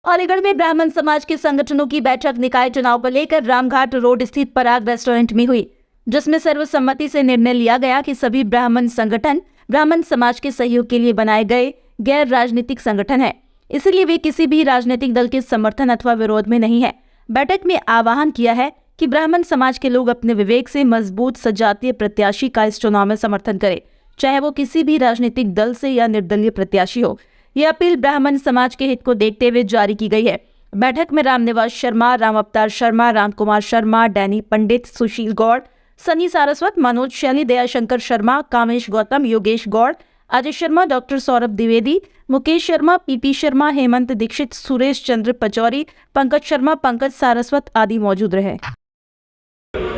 अलीगढ़ में ब्राह्मण समाज के संगठनों की बैठक निकाय चुनाव को लेकर रामघाट रोड स्थित पराग रेस्टोरेंट में हुई, जिसमें सर्वसम्मति से निर्णय लिया गया कि सभी ब्राह्मण संगठन ब्राह्मण समाज के सहयोग के लिए बनाए गए गैर राजनीतिक संगठन है, इसलिए वे किसी भी राजनीतिक दल के समर्थन अथवा विरोध में नहीं है। बैठक में आह्वान किया है कि ब्राह्मण समाज के लोग अपने विवेक से मजबूत सजातीय प्रत्याशी का इस चुनाव में समर्थन करें, चाहे वो किसी भी राजनीतिक दल से या निर्दलीय प्रत्याशी हो। ये अपील ब्राह्मण समाज के हित को देखते हुए जारी की गई है। बैठक में रामनिवास शर्मा, राम अवतार शर्मा, राम कुमार शर्मा, डैनी पंडित, सुशील गौड़, सनी सारस्वत, मनोज शैली, दयाशंकर शर्मा, कामेश गौतम, योगेश गौड़, अजय शर्मा, डॉक्टर सौरभ द्विवेदी, मुकेश शर्मा, पीपी शर्मा, हेमंत दीक्षित, सुरेश चंद्र पचौरी, पंकज शर्मा, पंकज सारस्वत आदि मौजूद रहे।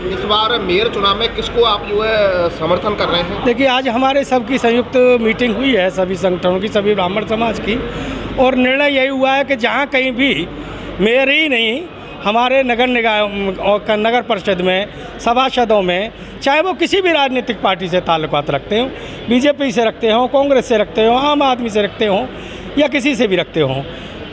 इस बार मेयर चुनाव में किसको आप जो है समर्थन कर रहे हैं? देखिए, आज हमारे सबकी संयुक्त मीटिंग हुई है, सभी संगठनों की, सभी ब्राह्मण समाज की, और निर्णय यही हुआ है कि जहाँ कहीं भी मेयर ही नहीं, हमारे नगर निगम और नगर परिषद में सभासदों में, चाहे वो किसी भी राजनीतिक पार्टी से ताल्लुकात रखते हों, बीजेपी से रखते हों, कांग्रेस से रखते हों, आम आदमी से रखते हों या किसी से भी रखते हों,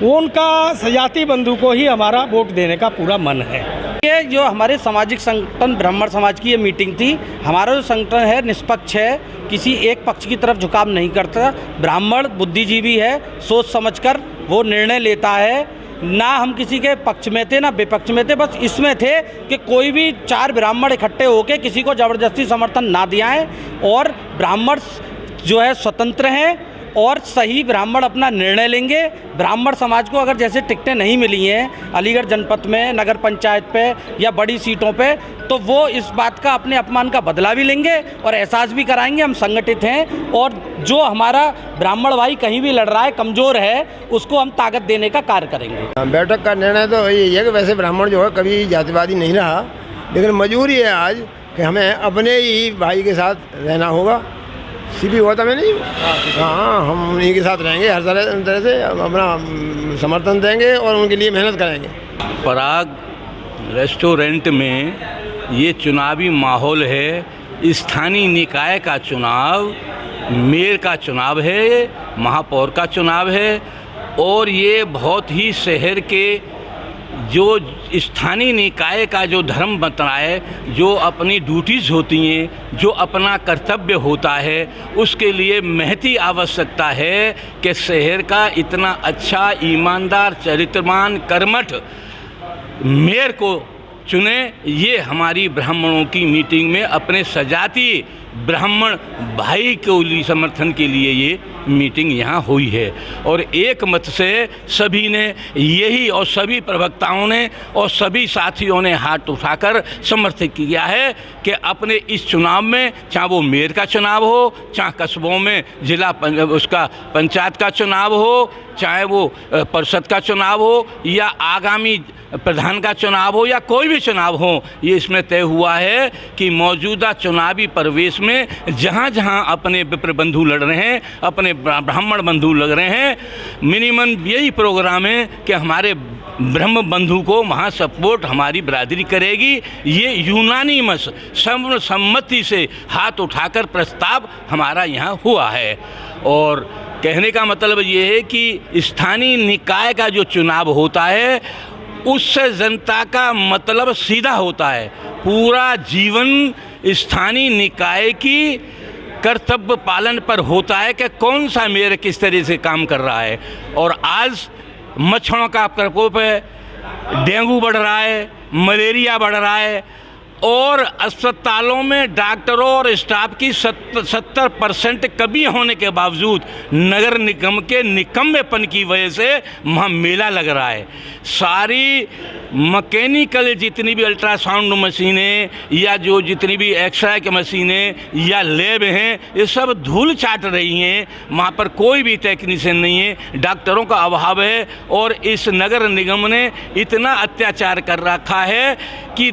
उनका सजाती बंधु को ही हमारा वोट देने का पूरा मन है। ये जो हमारे सामाजिक संगठन ब्राह्मण समाज की ये मीटिंग थी। हमारा जो संगठन है निष्पक्ष है, किसी एक पक्ष की तरफ झुकाव नहीं करता। ब्राह्मण बुद्धिजीवी है, सोच समझकर वो निर्णय लेता है। ना हम किसी के पक्ष में थे ना विपक्ष में थे, बस इसमें थे कि कोई भी चार ब्राह्मण इकट्ठे होकर किसी को ज़बरदस्ती समर्थन ना दिया है, और ब्राह्मण जो है स्वतंत्र हैं और सही ब्राह्मण अपना निर्णय लेंगे। ब्राह्मण समाज को अगर जैसे टिकटें नहीं मिली हैं अलीगढ़ जनपद में, नगर पंचायत पे या बड़ी सीटों पे, तो वो इस बात का अपने अपमान का बदला भी लेंगे और एहसास भी कराएंगे हम संगठित हैं, और जो हमारा ब्राह्मण भाई कहीं भी लड़ रहा है, कमज़ोर है, उसको हम ताकत देने का कार्य करेंगे। बैठक का निर्णय तो यही है कि वैसे ब्राह्मण जो है कभी जातिवादी नहीं रहा, लेकिन मजबूरी है आज कि हमें अपने ही भाई के साथ रहना होगा। सीपी हुआ था मैं नहीं, हाँ, हम उन्हीं के साथ रहेंगे, हर तरह से अपना समर्थन देंगे और उनके लिए मेहनत करेंगे। पराग रेस्टोरेंट में ये चुनावी माहौल है। स्थानीय निकाय का चुनाव, मेयर का चुनाव है, महापौर का चुनाव है, और ये बहुत ही शहर के जो स्थानीय निकाय का जो धर्म बताए, जो अपनी ड्यूटीज़ होती हैं, जो अपना कर्तव्य होता है, उसके लिए महती आवश्यकता है कि शहर का इतना अच्छा, ईमानदार, चरित्रवान, कर्मठ मेयर को चुने। ये हमारी ब्राह्मणों की मीटिंग में अपने सजाती ब्राह्मण भाई को लिए समर्थन के लिए ये मीटिंग यहाँ हुई है, और एक मत से सभी ने यही, और सभी प्रवक्ताओं ने और सभी साथियों ने हाथ उठाकर समर्थन किया है कि अपने इस चुनाव में, चाहे वो मेयर का चुनाव हो, चाहे कस्बों में जिला उसका पंचायत का चुनाव हो, चाहे वो परिषद का चुनाव हो, या आगामी प्रधान का चुनाव हो, या कोई भी चुनाव हो, ये इसमें तय हुआ है कि मौजूदा चुनावी परिवेश में जहाँ जहाँ अपने विप्र बंधु लड़ रहे हैं, अपने ब्राह्मण बंधु लग रहे हैं, मिनिमम यही प्रोग्राम है कि हमारे ब्रह्म बंधु को वहाँ सपोर्ट हमारी बिरादरी करेगी। ये यूनानिमस सर्वसम्मति से हाथ उठाकर प्रस्ताव हमारा यहाँ हुआ है, और कहने का मतलब ये है कि स्थानीय निकाय का जो चुनाव होता है उससे जनता का मतलब सीधा होता है। पूरा जीवन स्थानीय निकाय की कर्तव्य पालन पर होता है कि कौन सा मेयर किस तरह से काम कर रहा है। और आज मच्छरों का प्रकोप है, डेंगू बढ़ रहा है, मलेरिया बढ़ रहा है, और अस्पतालों में डॉक्टरों और स्टाफ की 70% कमी होने के बावजूद नगर निगम के निकम्मेपन की वजह से वहाँ मेला लग रहा है। सारी मैकेनिकल जितनी भी अल्ट्रासाउंड मशीनें या जो जितनी भी एक्सरे की मशीनें या लैब हैं, ये सब धूल चाट रही हैं। वहाँ पर कोई भी टेक्नीशियन नहीं है, डॉक्टरों का अभाव है, और इस नगर निगम ने इतना अत्याचार कर रखा है कि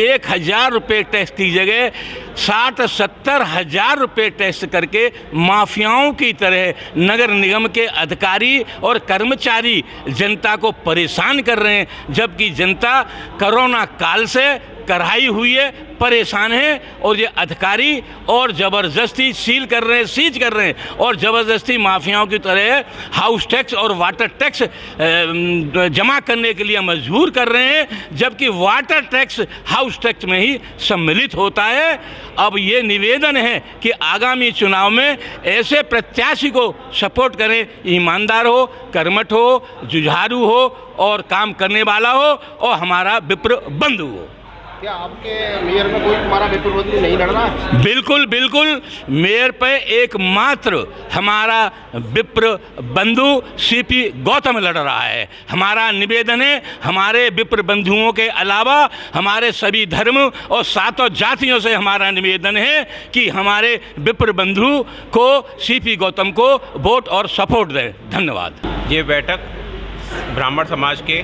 1,000 रुपये टेस्ट की जगह 60-70 हज़ार रुपये टेस्ट करके माफियाओं की तरह नगर निगम के अधिकारी और कर्मचारी जनता को परेशान कर रहे हैं, जबकि जनता कोरोना काल से कराई हुई है, परेशान है, और ये अधिकारी और ज़बरदस्ती सील कर रहे हैं, सीज कर रहे हैं, और ज़बरदस्ती माफियाओं की तरह हाउस टैक्स और वाटर टैक्स जमा करने के लिए मजबूर कर रहे हैं, जबकि वाटर टैक्स हाउस टैक्स में ही सम्मिलित होता है। अब ये निवेदन है कि आगामी चुनाव में ऐसे प्रत्याशी को सपोर्ट करें, ईमानदार हो, कर्मठ हो, जुझारू हो और काम करने वाला हो, और हमारा विप्र बंधु हो। क्या आपके मेयर में कोई तुम्हारा विप्र बंधु नहीं लड़ रहा है? बिल्कुल बिल्कुल, मेयर पे एकमात्र हमारा विप्र बंधु सीपी गौतम लड़ रहा है। हमारा निवेदन है, हमारे विप्र बंधुओं के अलावा हमारे सभी धर्म और सातों जातियों से हमारा निवेदन है कि हमारे विप्र बंधु को, सीपी गौतम को वोट और सपोर्ट दें। धन्यवाद। ये बैठक ब्राह्मण समाज के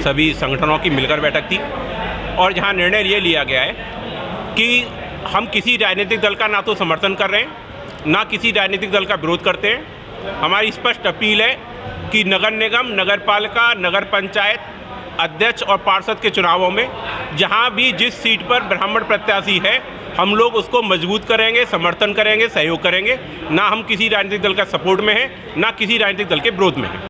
सभी संगठनों की मिलकर बैठक थी, और जहां निर्णय ये लिया गया है कि हम किसी राजनीतिक दल का ना तो समर्थन कर रहे हैं, ना किसी राजनीतिक दल का विरोध करते हैं। हमारी स्पष्ट अपील है कि नगर निगम, नगर पालिका, नगर पंचायत अध्यक्ष और पार्षद के चुनावों में जहां भी जिस सीट पर ब्राह्मण प्रत्याशी है, हम लोग उसको मजबूत करेंगे, समर्थन करेंगे, सहयोग करेंगे। ना हम किसी राजनीतिक दल का सपोर्ट में हैं, ना किसी राजनीतिक दल के विरोध में हैं।